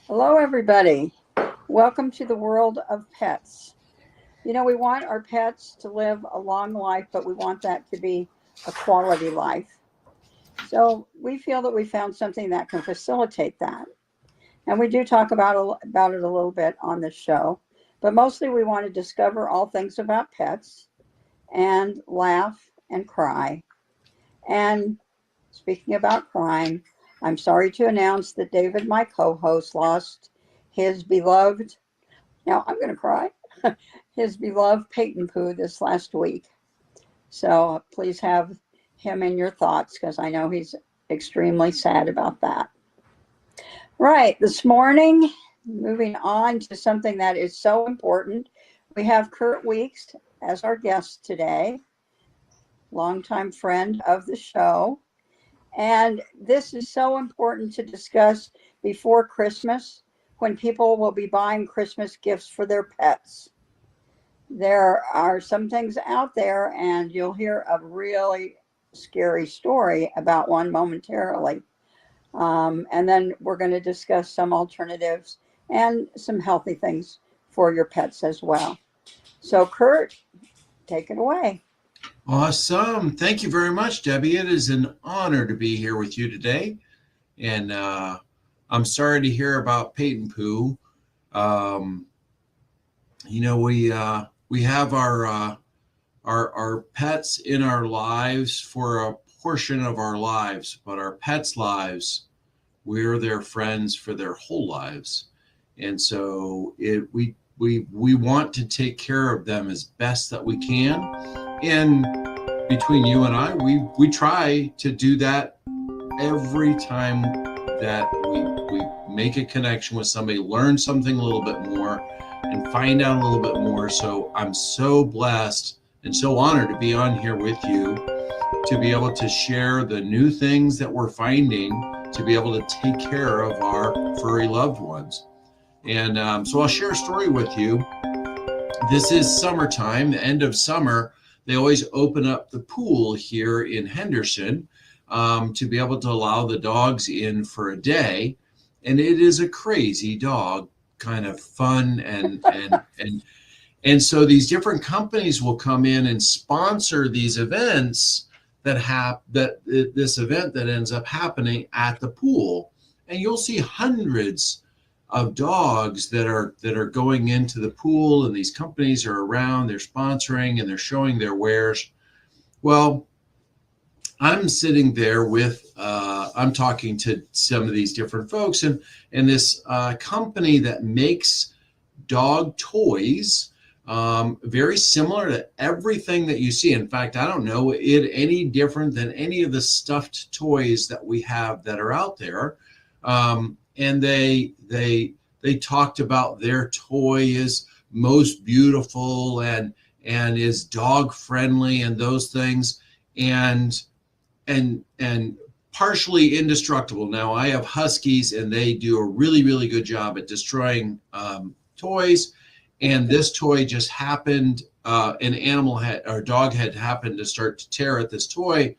Hello, everybody. Welcome to the world of pets. We want our pets to live a long life, but we want that to be a quality life. So we feel that we found something that can facilitate that. And we do talk about it a little bit on this show, but mostly we want to discover all things about pets and laugh and cry. And speaking about crying, I'm sorry to announce that David, my co host, lost his beloved, now I'm going to cry, his beloved Peyton Pooh this last week. So please have him in your thoughts because I know he's extremely sad about that. Right, this morning, moving on to something that is so important, we have Kurt Weeks as our guest today, longtime friend of the show. And this is so important to discuss before Christmas when people will be buying Christmas gifts for their pets. There are some things out there, and you'll hear a really scary story about one momentarily. And then we're going to discuss some alternatives and some healthy things for your pets as well. So, Kurt, take it away. Awesome. Thank you very much, Debbie. It is an honor to be here with you today. And I'm sorry to hear about Peyton Pooh. Um, we have our pets in our lives for a portion of our lives, but our pets' lives, we're their friends for their whole lives. And so we want to take care of them as best that we can. And between you and I, we try to do that every time that we make a connection with somebody, learn something a little bit more, and find out a little bit more. So I'm so blessed and so honored to be on here with you, to be able to share the new things that we're finding, to be able to take care of our furry loved ones. And so I'll share a story with you. This is summertime, the end of summer. They always open up the pool here in Henderson to be able to allow the dogs in for a day. And it is a crazy dog kind of fun and so these different companies will come in and sponsor these events this event that ends up happening at the pool. And you'll see hundreds of dogs that are going into the pool, and these companies are around, they're sponsoring and they're showing their wares. Well, I'm sitting there with I'm talking to some of these different folks, and this company that makes dog toys, very similar to everything that you see. In fact, I don't know it any different than any of the stuffed toys that we have that are out there. And they talked about their toy is most beautiful and is dog friendly and those things, and partially indestructible. Now I have huskies and they do a really, really good job at destroying toys. And this toy just happened, an dog had happened to start to tear at this toy.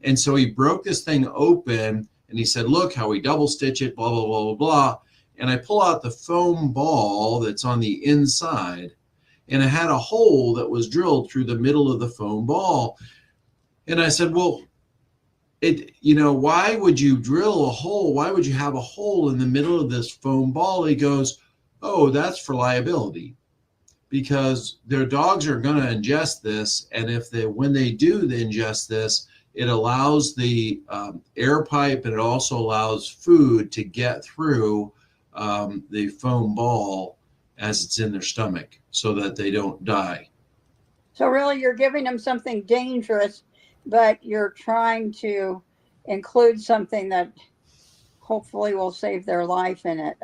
And so he broke this thing open and he said, look how we double stitch it, blah, blah, blah, blah, blah. And I pull out the foam ball that's on the inside, and it had a hole that was drilled through the middle of the foam ball. And I said, well, why would you drill a hole? Why would you have a hole in the middle of this foam ball? He goes, oh, that's for liability, because their dogs are going to ingest this. And when they do ingest this, it allows the air pipe, and it also allows food to get through the foam ball as it's in their stomach so that they don't die. So really, you're giving them something dangerous, but you're trying to include something that hopefully will save their life in it.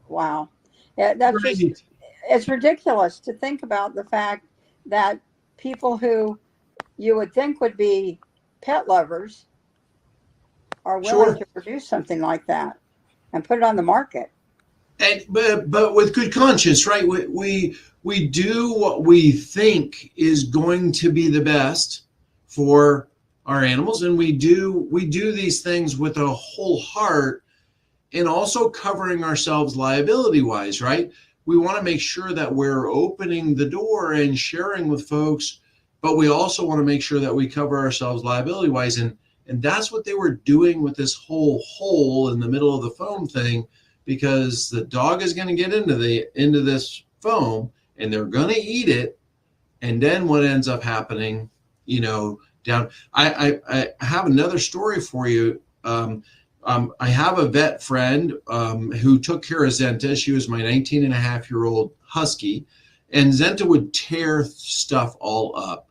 Wow. Yeah, that's Right. just, it's ridiculous to think about the fact that people who you would think would be pet lovers are willing Sure. to produce something like that and put it on the market. But with good conscience, right? We do what we think is going to be the best for our animals, and we do these things with a whole heart. and also covering ourselves liability wise, right? We want to make sure that we're opening the door and sharing with folks, but we also want to make sure that we cover ourselves liability wise. And that's what they were doing with this whole hole in the middle of the foam thing, because the dog is going to get into this foam and they're going to eat it. And then what ends up happening, down. I have another story for you. I have a vet friend who took care of Zenta. She was my 19-and-a-half-year-old husky, and Zenta would tear stuff all up.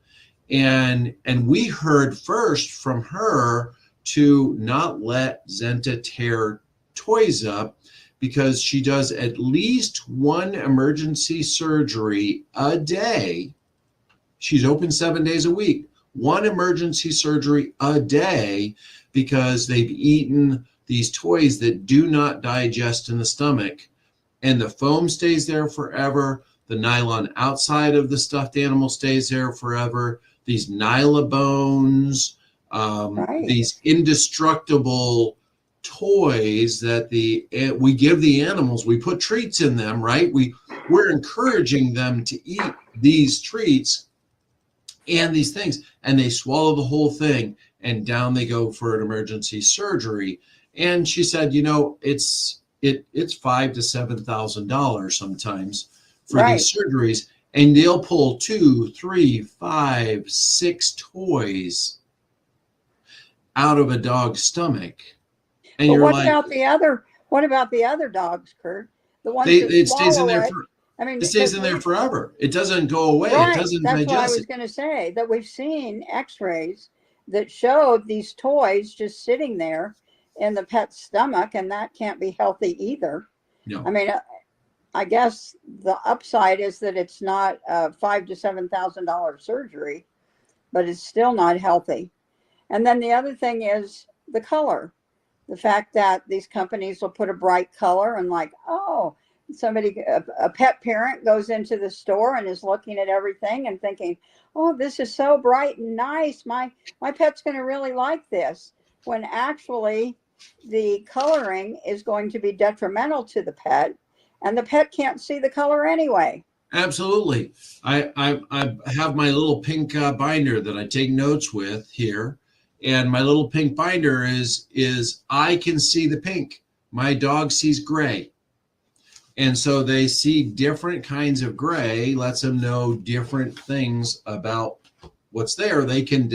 And we heard first from her to not let Zenta tear toys up, because she does at least one emergency surgery a day. She's open 7 days a week. One emergency surgery a day, because they've eaten these toys that do not digest in the stomach. And the foam stays there forever. The nylon outside of the stuffed animal stays there forever. These nylabones, Right. these indestructible toys that we give the animals. We put treats in them, right? We're encouraging them to eat these treats and these things, and they swallow the whole thing, and down they go for an emergency surgery. And she said, it's $5,000 to $7,000 sometimes for Right. these surgeries, and they'll pull 2, 3, 5, 6 toys out of a dog's stomach. And But you're what like, about the other? What about the other dogs, Kurt? The ones that it stays in swallow there it. for I mean, it stays in there forever. It doesn't go away. It right. doesn't That's what I digest was it. going to say. That we've seen X-rays that showed these toys just sitting there in the pet's stomach, and that can't be healthy either. No. I mean, I guess the upside is that it's not a $5,000 to $7,000 surgery, but it's still not healthy. And then the other thing is the color. The fact that these companies will put a bright color, and a pet parent goes into the store and is looking at everything and thinking, oh, this is so bright and nice. My pet's going to really like this. When actually the coloring is going to be detrimental to the pet, and the pet can't see the color anyway. Absolutely. I have my little pink binder that I take notes with here. And my little pink binder is I can see the pink. My dog sees gray. And so they see different kinds of gray, lets them know different things about what's there. They can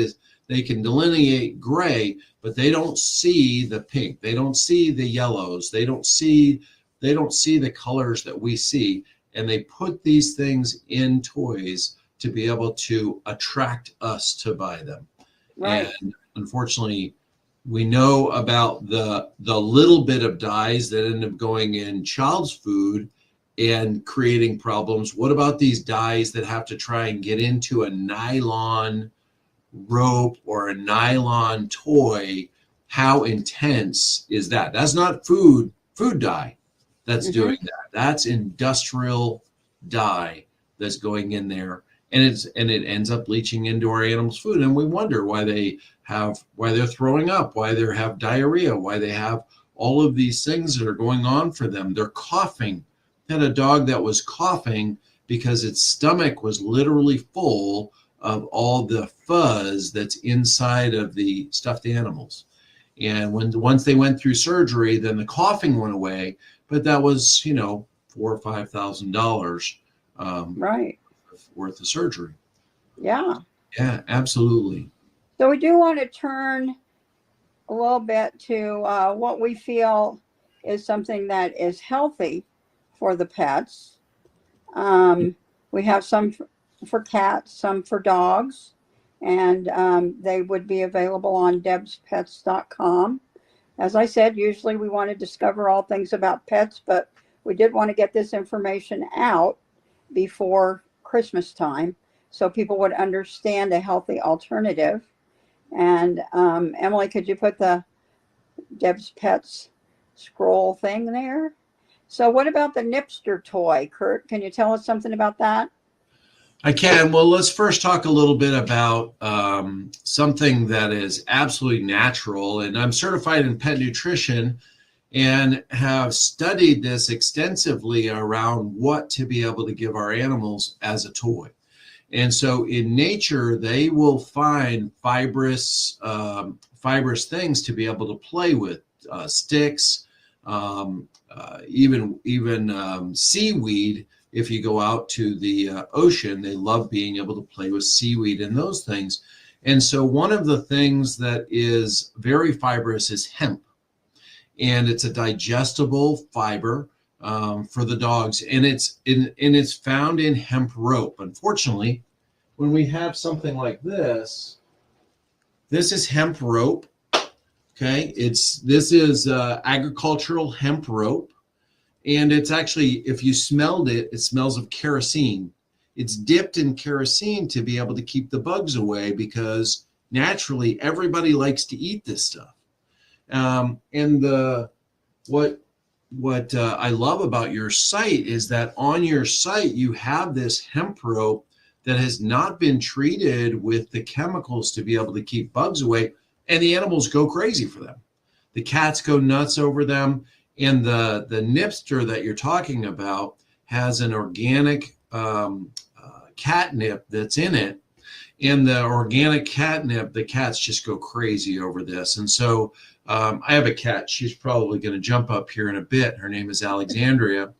delineate gray, but they don't see the pink. They don't see the yellows. They don't see the colors that we see. And they put these things in toys to be able to attract us to buy them. Right. And unfortunately, we know about the little bit of dyes that end up going in child's food and creating problems. What about these dyes that have to try and get into a nylon rope or a nylon toy? How intense is that? That's not food dye that's doing that. That's industrial dye that's going in there. And it ends up leaching into our animals' food, and we wonder why they're throwing up, why they have diarrhea, why they have all of these things that are going on for them. They're coughing. I had a dog that was coughing because its stomach was literally full of all the fuzz that's inside of the stuffed animals. And once they went through surgery, then the coughing went away, but that was $4,000 or $5,000. Right. Worth of surgery. Yeah. Yeah, absolutely. So we do want to turn a little bit to what we feel is something that is healthy for the pets. We have some for cats, some for dogs, and they would be available on debspets.com. As I said, usually we want to discover all things about pets, but we did want to get this information out before Christmas time so people would understand a healthy alternative. And Emily, could you put the Deb's Pets scroll thing there? So what about the Nipster toy? Kurt, can you tell us something about that? I can. Well, let's first talk a little bit about something that is absolutely natural. And I'm certified in pet nutrition. and have studied this extensively around what to be able to give our animals as a toy. And so in nature, they will find fibrous things to be able to play with, sticks, even seaweed. If you go out to the ocean, they love being able to play with seaweed and those things. And so one of the things that is very fibrous is hemp, and it's a digestible fiber for the dogs, and it's found in hemp rope. Unfortunately, when we have something like this is hemp rope. Okay, this is agricultural hemp rope, and it's actually, if you smelled it, it smells of kerosene. It's dipped in kerosene to be able to keep the bugs away, because naturally everybody likes to eat this stuff. And what I love about your site is that on your site you have this hemp rope that has not been treated with the chemicals to be able to keep bugs away, and the animals go crazy for them. The cats go nuts over them, and the nipster that you're talking about has an organic catnip that's in it. In the organic catnip, the cats just go crazy over this. And so I have a cat. She's probably going to jump up here in a bit. Her name is Alexandria,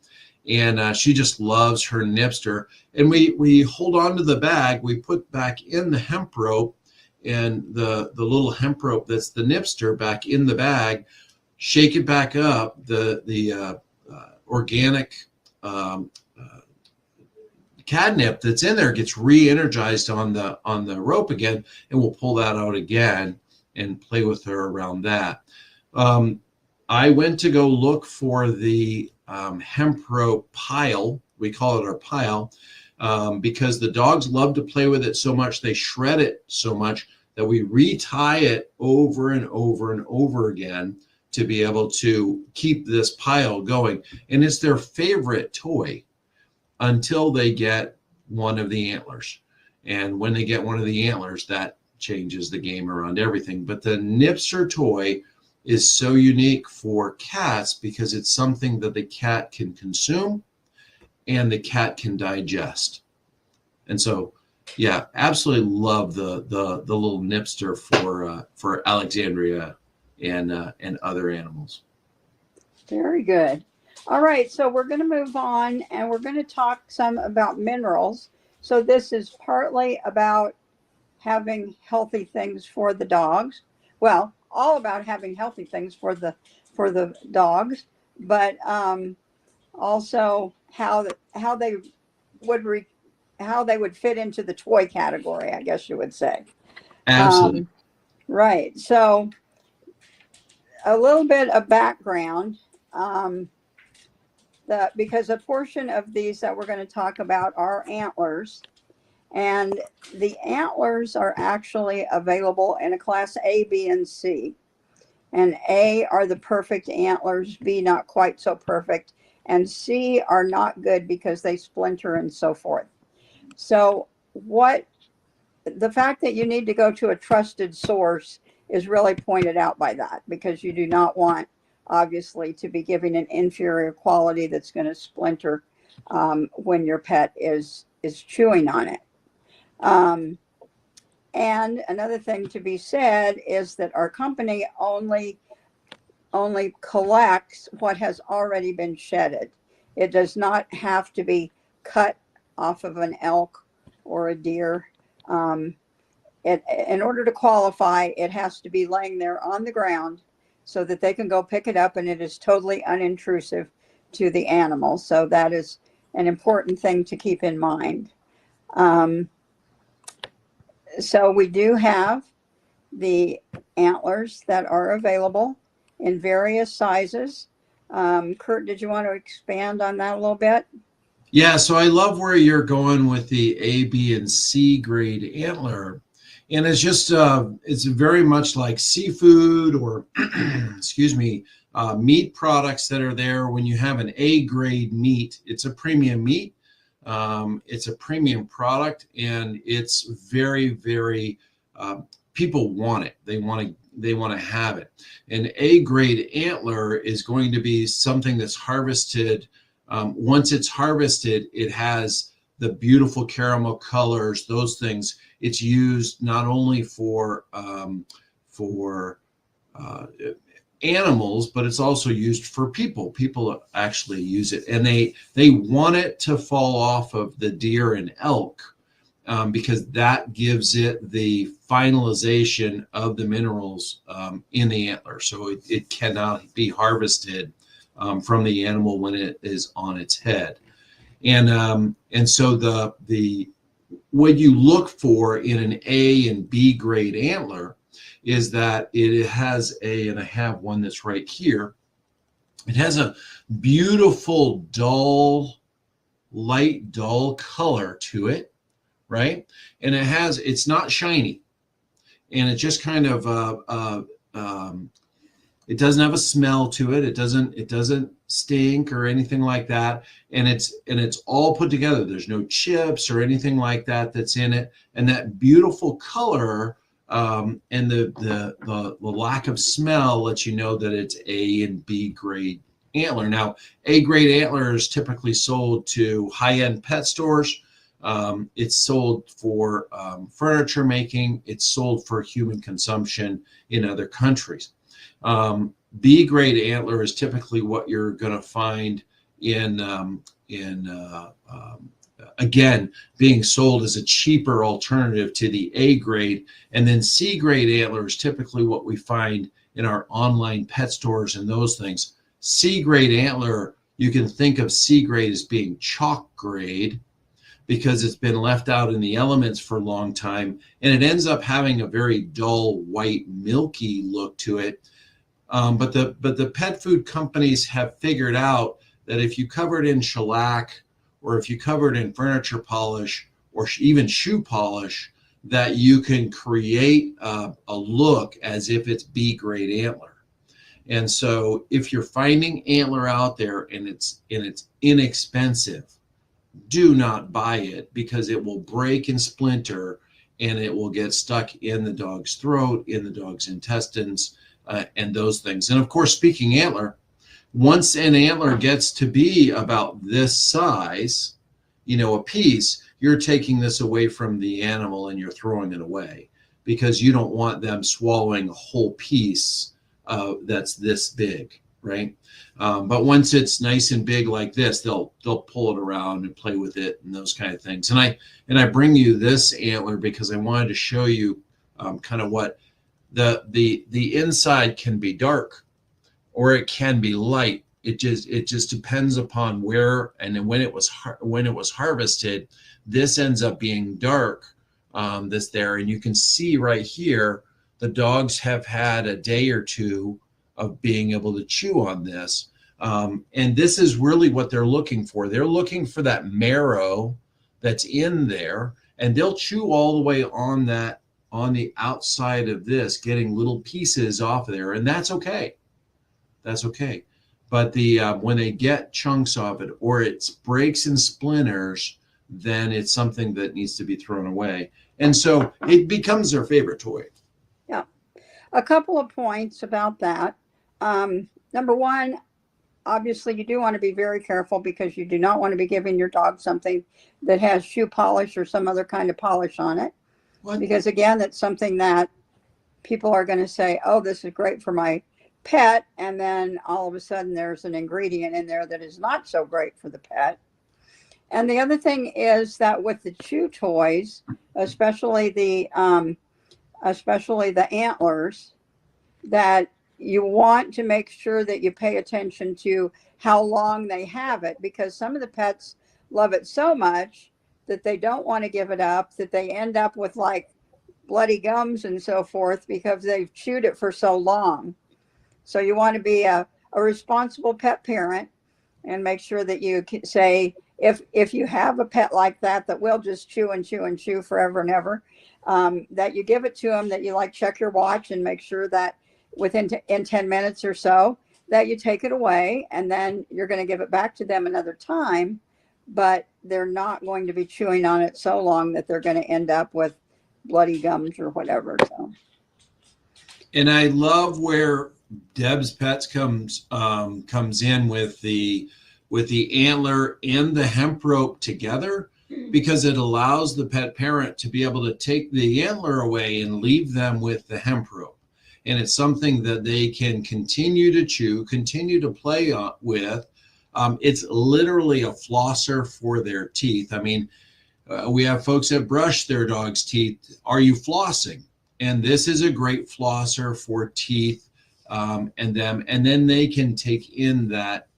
and she just loves her nipster. And we hold on to the bag. We put back in the hemp rope, and the little hemp rope that's the nipster back in the bag. Shake it back up. The organic catnip that's in there gets re-energized on the rope again, and we'll pull that out again and play with her around that. I went to go look for the hemp rope pile. We call it our pile, because the dogs love to play with it so much, they shred it so much that we retie it over and over and over again to be able to keep this pile going. And it's their favorite toy until they get one of the antlers. And when they get one of the antlers, that changes the game around everything. But the nipster toy is so unique for cats because it's something that the cat can consume and the cat can digest. And so, yeah, absolutely love the little nipster for Alexandria and other animals. Very good. All right, so we're going to move on, and we're going to talk some about minerals. So this is partly about having healthy things for the dogs. Well, all about having healthy things for the dogs, but also how they would fit into the toy category, I guess you would say. Absolutely. Right. So a little bit of background. Because a portion of these that we're going to talk about are antlers, and the antlers are actually available in a class A, B, and C. And A are the perfect antlers, B not quite so perfect, and C are not good because they splinter and so forth. So the fact that you need to go to a trusted source is really pointed out by that, because you do not want, obviously, to be giving an inferior quality that's going to splinter when your pet is chewing on it. And another thing to be said is that our company only collects what has already been shedded. It does not have to be cut off of an elk or a deer. In order to qualify, it has to be laying there on the ground so that they can go pick it up, and it is totally unintrusive to the animal. So that is an important thing to keep in mind. So we do have the antlers that are available in various sizes. Kurt, did you want to expand on that a little bit? Yeah, so I love where you're going with the A, B, and C grade antler. And it's just, it's very much like seafood or, excuse me, meat products that are there. When you have an A grade meat, it's a premium meat. It's a premium product, and it's very, very, people want it. They want have it. An A grade antler is going to be something that's harvested. Once it's harvested, it has the beautiful caramel colors, those things. It's used not only for animals, but it's also used for people. People actually use it, and they want it to fall off of the deer and elk, because that gives it the finalization of the minerals in the antler. So it cannot be harvested from the animal when it is on its head. And so the what you look for in an A and B grade antler is that it has and I have one that's right here. It has a beautiful light dull color to it, right? And it's not shiny, and it just kind of it doesn't have a smell to it. It doesn't stink or anything like that. And it's all put together. There's no chips or anything like that that's in it. And that beautiful color and the lack of smell lets you know that it's A and B grade antler. Now, A grade antler is typically sold to high-end pet stores. It's sold for furniture making. It's sold for human consumption in other countries. B grade antler is typically what you're going to find again, being sold as a cheaper alternative to the A grade. And then C grade antler is typically what we find in our online pet stores and those things. C grade antler, you can think of C grade as being chalk grade, because it's been left out in the elements for a long time, and it ends up having a very dull, white, milky look to it. But the pet food companies have figured out that if you cover it in shellac, or if you cover it in furniture polish, or even shoe polish, that you can create a look as if it's B grade antler. And so if you're finding antler out there and it's inexpensive, do not buy it, because it will break and splinter, and it will get stuck in the dog's throat, in the dog's intestines, and those things. And of course, speaking antler, once an antler gets to be about this size, a piece, you're taking this away from the animal and you're throwing it away, because you don't want them swallowing a whole piece that's this big, right? But once it's nice and big like this, they'll pull it around and play with it and those kind of things. And I bring you this antler because I wanted to show you kind of what the inside can be dark, or it can be light. It just depends upon where and when it was harvested. This ends up being dark, and you can see right here the dogs have had a day or two of being able to chew on this. And this is really what they're looking for. They're looking for that marrow that's in there, and they'll chew all the way on the outside of this, getting little pieces off of there, and that's okay. That's okay. But when they get chunks of it, or it breaks and splinters, then it's something that needs to be thrown away. And so it becomes their favorite toy. Yeah. A couple of points about that. Number one, obviously you do want to be very careful, because you do not want to be giving your dog something that has shoe polish or some other kind of polish on it. What? Because again, that's something that people are going to say, oh, this is great for my pet. And then all of a sudden there's an ingredient in there that is not so great for the pet. And the other thing is that with the chew toys, especially the antlers, that you want to make sure that you pay attention to how long they have it, because some of the pets love it so much that they don't want to give it up, that they end up with like bloody gums and so forth, because they've chewed it for so long. So you want to be a responsible pet parent and make sure that you can say, if you have a pet like that will just chew and chew and chew forever and ever, that you give it to them, that you check your watch and make sure that in 10 minutes or so that you take it away, and then you're going to give it back to them another time, but they're not going to be chewing on it so long that they're going to end up with bloody gums or whatever. So And I love where Deb's Pets comes in with the antler and the hemp rope together, because it allows the pet parent to be able to take the antler away and leave them with the hemp rope. And it's something that they can continue to chew, continue to play with. It's literally a flosser for their teeth. I mean, we have folks that brush their dog's teeth. Are you flossing? And this is a great flosser for teeth and them. And then they can take in that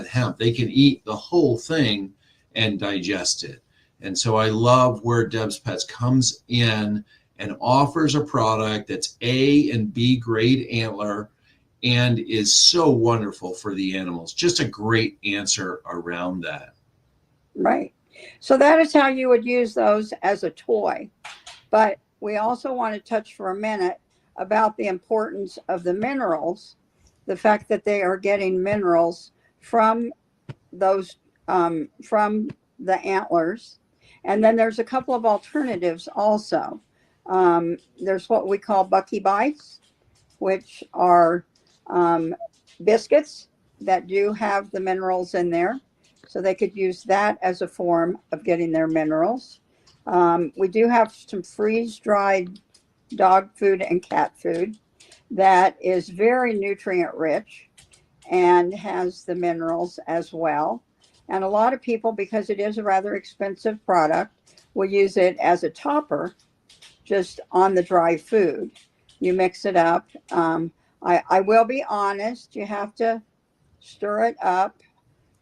hemp. They can eat the whole thing and digest it. And so I love where Deb's Pets comes in and offers a product that's A and B grade antler and is so wonderful for the animals. Just a great answer around that. Right. So that is how you would use those as a toy. But we also want to touch for a minute about the importance of the minerals, the fact that they are getting minerals from those, from the antlers. And then there's a couple of alternatives also. There's what we call Bucky Bites, which are biscuits that do have the minerals in there. So they could use that as a form of getting their minerals. We do have some freeze-dried dog food and cat food that is very nutrient rich and has the minerals as well. And a lot of people, because it is a rather expensive product, will use it as a topper just on the dry food. You mix it up. I will be honest, you have to stir it up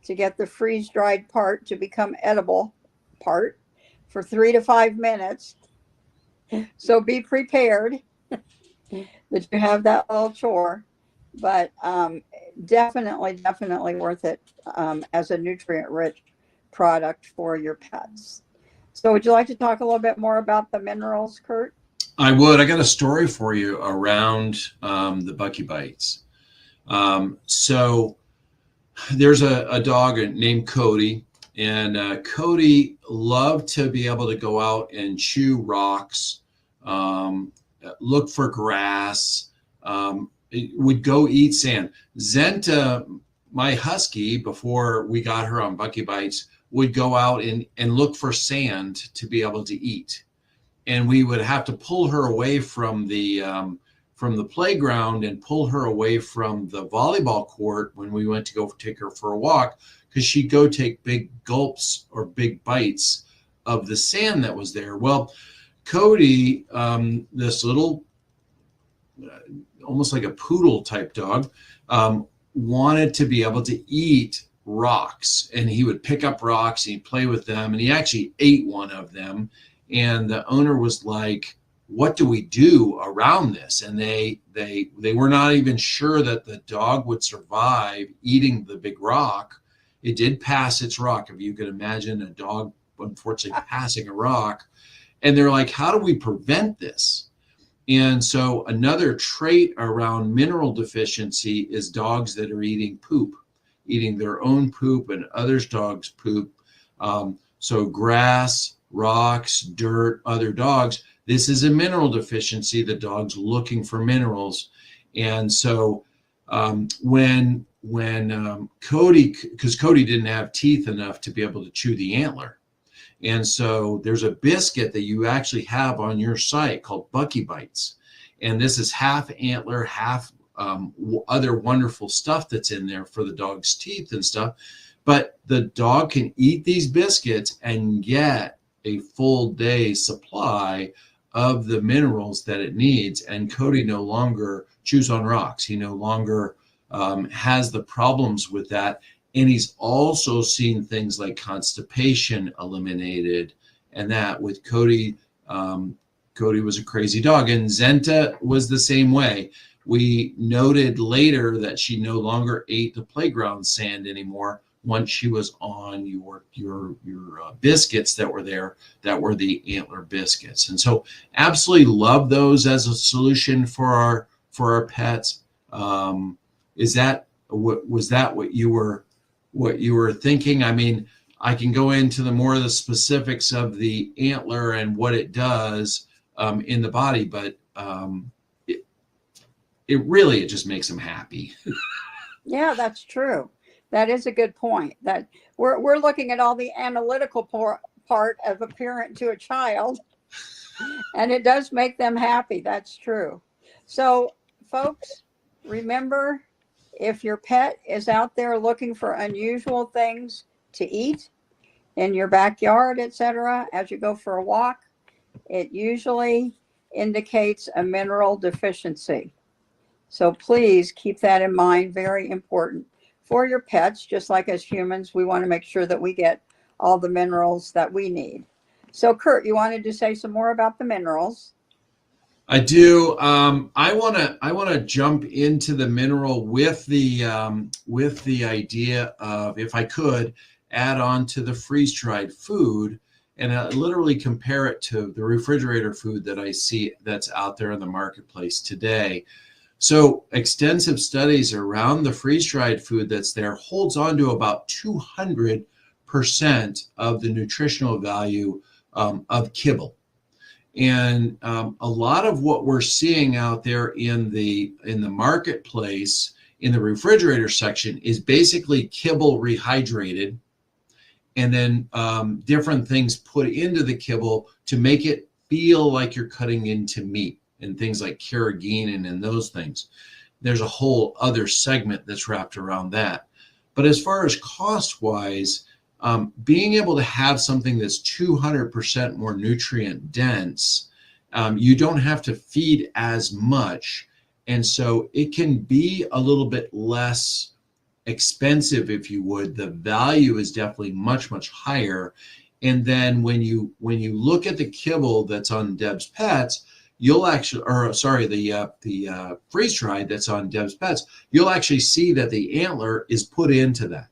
to get the freeze-dried part to become edible part for 3 to 5 minutes. So be prepared that you have that little chore, but definitely worth it as a nutrient-rich product for your pets. So would you like to talk a little bit more about the minerals, Kurt? I would. I got a story for you around the Bucky Bites. So there's a dog named Cody, and Cody loved to be able to go out and chew rocks, look for grass, would go eat sand. Zenta, my husky, before we got her on Bucky Bites, would go out and look for sand to be able to eat. And we would have to pull her away from the playground and pull her away from the volleyball court when we went to go take her for a walk, because she'd go take big gulps or big bites of the sand that was there. Well, Cody, this little, almost like a poodle type dog, wanted to be able to eat rocks, and he would pick up rocks and he'd play with them, and he actually ate one of them. And the owner was like, what do we do around this? And they were not even sure that the dog would survive eating the big rock. It did pass its rock. If you could imagine a dog, unfortunately, passing a rock. And they're like, how do we prevent this? And so another trait around mineral deficiency is dogs that are eating poop, eating their own poop and others' dogs' poop. So grass, rocks, dirt, other dogs. This is a mineral deficiency. The dog's looking for minerals. And so when Cody, because Cody didn't have teeth enough to be able to chew the antler. And so there's a biscuit that you actually have on your site called Bucky Bites. And this is half antler, half other wonderful stuff that's in there for the dog's teeth and stuff. But the dog can eat these biscuits and get a full day supply of the minerals that it needs. And Cody no longer chews on rocks. He no longer has the problems with that. And he's also seen things like constipation eliminated, and that with Cody. Cody was a crazy dog, and Zenta was the same way. We noted later that she no longer ate the playground sand anymore once she was on your biscuits that were there, that were the antler biscuits. And so absolutely love those as a solution for our pets. Was that what you were thinking? I mean, I can go into the more of the specifics of the antler and what it does in the body, but it just makes them happy. Yeah, that's true. That is a good point. That we're looking at all the analytical part of a parent to a child, and it does make them happy. That's true. So, folks, remember, if your pet is out there looking for unusual things to eat in your backyard, etc., as you go for a walk, it usually indicates a mineral deficiency. So please keep that in mind. Very important for your pets. Just like as humans, we want to make sure that we get all the minerals that we need. So Kurt, you wanted to say some more about the minerals? I do. I want to jump into the mineral with the idea of, if I could, add on to the freeze-dried food and literally compare it to the refrigerator food that I see that's out there in the marketplace today. So extensive studies around the freeze-dried food that's there holds on to about 200% of the nutritional value of kibble. And a lot of what we're seeing out there in the marketplace in the refrigerator section is basically kibble rehydrated, and then different things put into the kibble to make it feel like you're cutting into meat, and things like carrageenan and those things. There's a whole other segment that's wrapped around that. But as far as cost wise, being able to have something that's 200% more nutrient dense, you don't have to feed as much. And so it can be a little bit less expensive, if you would. The value is definitely much, much higher. And then when you look at the kibble that's on Deb's Pets, you'll actually, or sorry, the freeze dried that's on Deb's Pets, you'll actually see that the antler is put into that.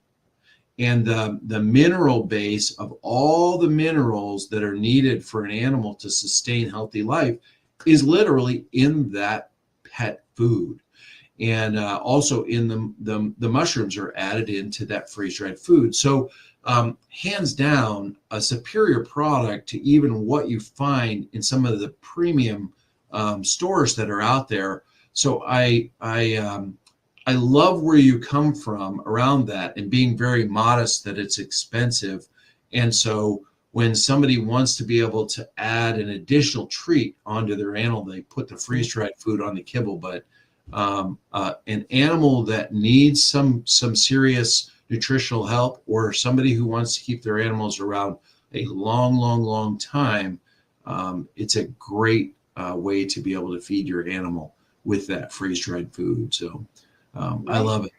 And the mineral base of all the minerals that are needed for an animal to sustain healthy life is literally in that pet food. And also in the mushrooms are added into that freeze-dried food. So hands down, a superior product to even what you find in some of the premium stores that are out there. So I love where you come from around that, and being very modest that it's expensive. And so when somebody wants to be able to add an additional treat onto their animal, they put the freeze-dried food on the kibble. But an animal that needs some serious nutritional help, or somebody who wants to keep their animals around a long time, it's a great way to be able to feed your animal with that freeze-dried food. So I love it.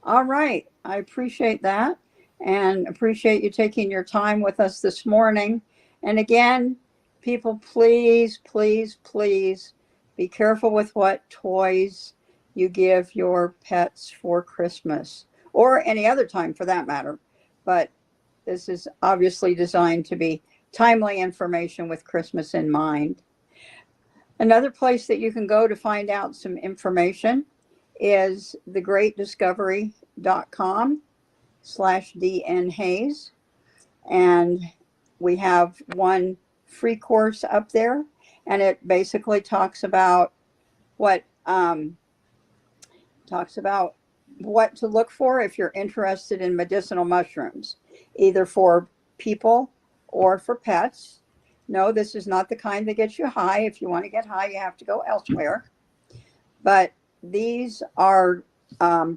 All right. I appreciate that, and appreciate you taking your time with us this morning. And again, people, please be careful with what toys you give your pets for Christmas, or any other time for that matter. But this is obviously designed to be timely information with Christmas in mind. Another place that you can go to find out some information is thegreatdiscovery.com/DNHayes. And we have one free course up there, and it basically talks about what to look for if you're interested in medicinal mushrooms, either for people or for pets. No, this is not the kind that gets you high. If you want to get high, you have to go elsewhere. But these are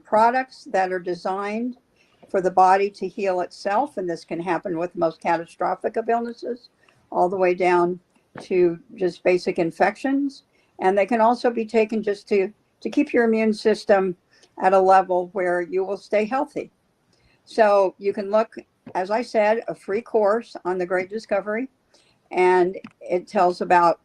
products that are designed for the body to heal itself, and this can happen with the most catastrophic of illnesses, all the way down to just basic infections. And they can also be taken just to keep your immune system at a level where you will stay healthy. So you can look, as I said, a free course on the Great Discovery, and it tells about,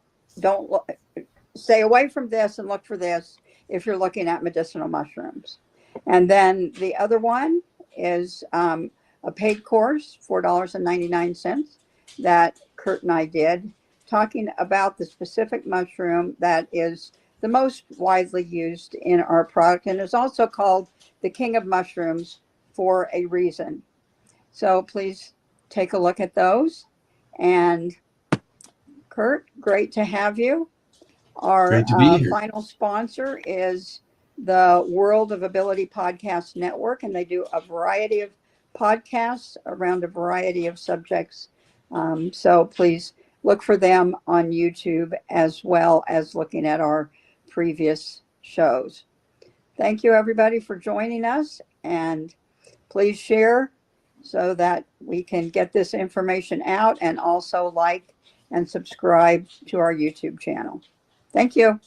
stay away from this and look for this if you're looking at medicinal mushrooms. And then the other one is a paid course, $4.99, that Kurt and I did, talking about the specific mushroom that is the most widely used in our product, and is also called the king of mushrooms for a reason. So please take a look at those. And Kurt, great to have you. Our Great to be here. final sponsor is the World of Ability Podcast Network, and they do a variety of podcasts around a variety of subjects. So please look for them on YouTube as well as looking at our previous shows. Thank you, everybody, for joining us, and please share so that we can get this information out, and also like and subscribe to our YouTube channel. Thank you.